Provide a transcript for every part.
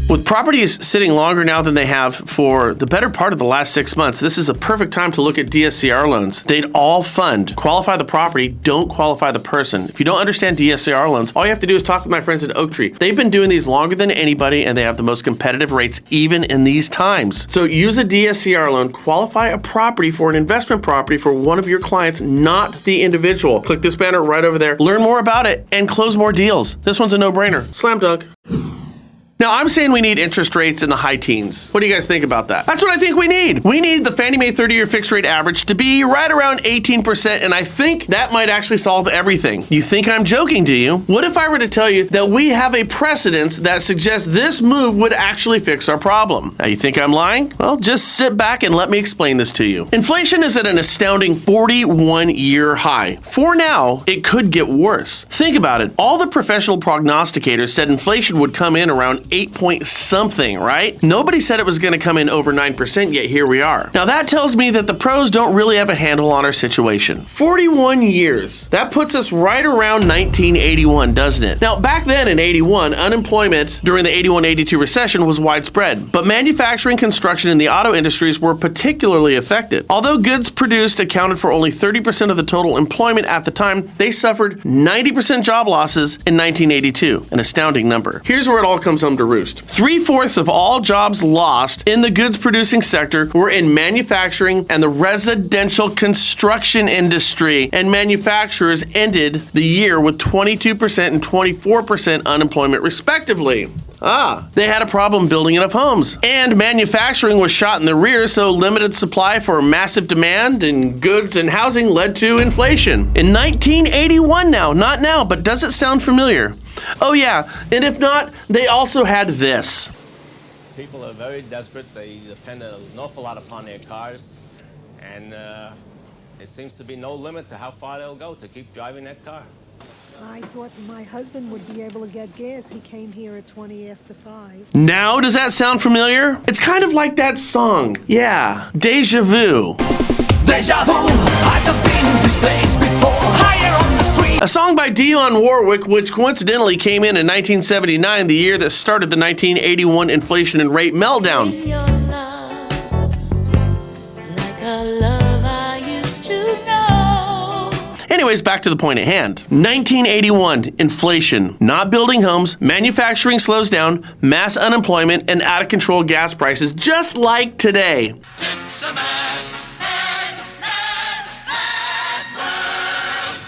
With properties sitting longer now than they have for the better part of the last 6 months, this is a perfect time to look at DSCR loans. They'd all fund. Qualify the property, don't qualify the person. If you don't understand DSCR loans, all you have to do is talk with my friends at Oaktree. They've been doing these longer than anybody, and they have the most competitive rates even in these times. So use a DSCR loan, qualify a property for an investment property for one of your clients, not the individual. Click this banner right over there. Learn more about it and close more deals. This one's a no-brainer. Slam dunk. Now, I'm saying we need interest rates in the high teens. What do you guys think about that? That's what I think we need. We need the Fannie Mae 30-year fixed rate average to be right around 18%, and I think that might actually solve everything. You think I'm joking, do you? What if I were to tell you that we have a precedent that suggests this move would actually fix our problem? Now, you think I'm lying? Well, just sit back and let me explain this to you. Inflation is at an astounding 41-year high. For now, it could get worse. Think about it. All the professional prognosticators said inflation would come in around 8 point something, right? Nobody said it was going to come in over 9%, yet here we are. Now that tells me that the pros don't really have a handle on our situation. 41 years. That puts us right around 1981, doesn't it? Now back then in 81, unemployment during the 81-82 recession was widespread, but manufacturing, construction, and the auto industries were particularly affected. Although goods produced accounted for only 30% of the total employment at the time, they suffered 90% job losses in 1982, an astounding number. Here's where it all comes home to roost. 3/4 of all jobs lost in the goods producing sector were in manufacturing and the residential construction industry, and manufacturers ended the year with 22% and 24% unemployment respectively. They had a problem building enough homes. And manufacturing was shot in the rear, so limited supply for massive demand in goods and housing led to inflation. In 1981 now, not now, but does it sound familiar? Oh yeah, and if not, they also had this. People are very desperate. They depend an awful lot upon their cars, and it seems to be no limit to how far they'll go to keep driving that car. I thought my husband would be able to get gas. He came here at 20 after 5. Now, does that sound familiar? It's kind of like that song. Yeah, Deja Vu. Deja vu, I've just been in this place before. Higher on the street. A song by Dionne Warwick, which coincidentally came in 1979, the year that started the 1981 inflation and rate meltdown. Your love, like a love I used to know. Anyways, back to the point at hand. 1981, inflation, not building homes, manufacturing slows down, mass unemployment, and out of control gas prices, just like today.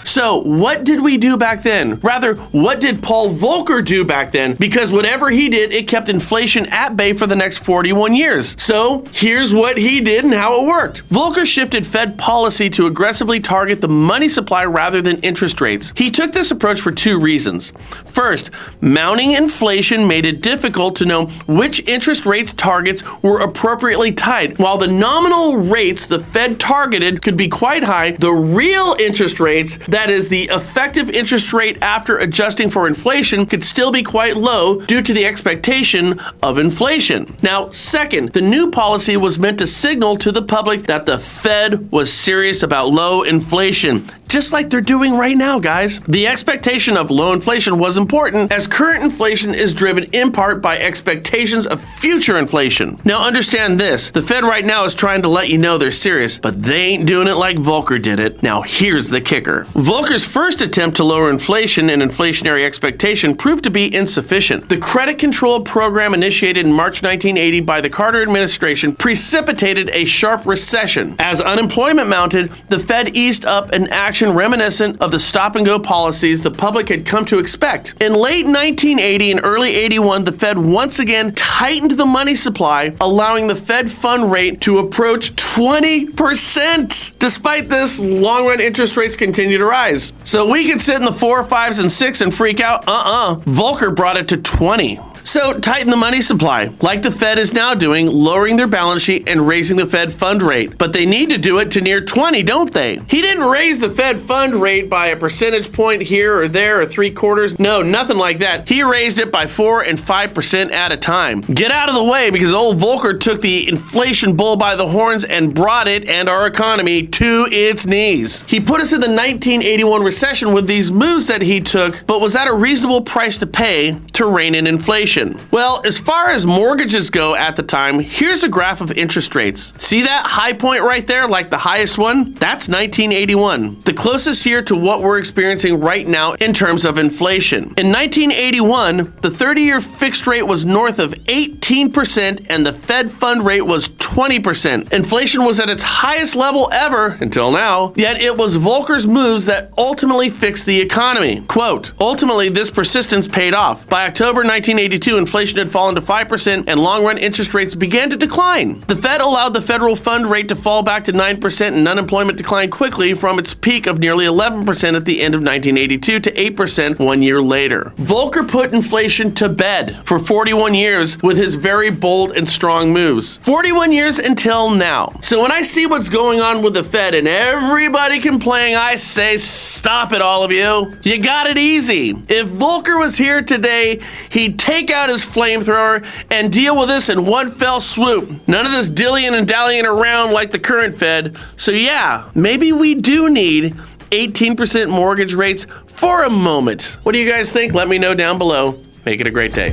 So what did we do back then? Rather, what did Paul Volcker do back then? Because whatever he did, it kept inflation at bay for the next 41 years. So here's what he did and how it worked. Volcker shifted Fed policy to aggressively target the money supply rather than interest rates. He took this approach for two reasons. First, mounting inflation made it difficult to know which interest rates targets were appropriately tied. While the nominal rates the Fed targeted could be quite high, the real interest rates, that is, the effective interest rate after adjusting for inflation, could still be quite low due to the expectation of inflation. Now, second, the new policy was meant to signal to the public that the Fed was serious about low inflation, just like they're doing right now, guys. The expectation of low inflation was important, as current inflation is driven in part by expectations of future inflation. Now, understand this. The Fed right now is trying to let you know they're serious, but they ain't doing it like Volcker did it. Now, here's the kicker. Volcker's first attempt to lower inflation and inflationary expectation proved to be insufficient. The credit control program initiated in March 1980 by the Carter administration precipitated a sharp recession. As unemployment mounted, the Fed eased up an action reminiscent of the stop-and-go policies the public had come to expect. In late 1980 and early 81, the Fed once again tightened the money supply, allowing the Fed fund rate to approach 20%. Despite this, long-run interest rates continue to rise. So we could sit in the 4, 5s, and 6 and freak out. Volcker brought it to 20. So tighten the money supply, like the Fed is now doing, lowering their balance sheet and raising the Fed fund rate. But they need to do it to near 20, don't they? He didn't raise the Fed fund rate by a percentage point here or there or 3/4. No, nothing like that. He raised it by 4 and 5% at a time. Get out of the way, because old Volcker took the inflation bull by the horns and brought it and our economy to its knees. He put us in the 1981 recession with these moves that he took, but was that a reasonable price to pay to rein in inflation? inflation? Well, as far as mortgages go at the time, here's a graph of interest rates. See that high point right there, like the highest one? That's 1981. The closest here to what we're experiencing right now in terms of inflation. In 1981, the 30-year fixed rate was north of 18% and the Fed fund rate was 20%. Inflation was at its highest level ever until now, yet it was Volcker's moves that ultimately fixed the economy. Quote, ultimately, this persistence paid off. By October 1982, inflation had fallen to 5% and long-run interest rates began to decline. The Fed allowed the federal fund rate to fall back to 9% and unemployment declined quickly from its peak of nearly 11% at the end of 1982 to 8% 1 year later. Volcker put inflation to bed for 41 years with his very bold and strong moves. 41 years until now. So when I see what's going on with the Fed and everybody complaining, I say, stop it, all of you. You got it easy. If Volcker was here today, he'd take out his flamethrower and deal with this in one fell swoop. None of this dillying and dallying around like the current Fed. So yeah, maybe we do need 18% mortgage rates for a moment. What do you guys think? Let me know down below. Make it a great day.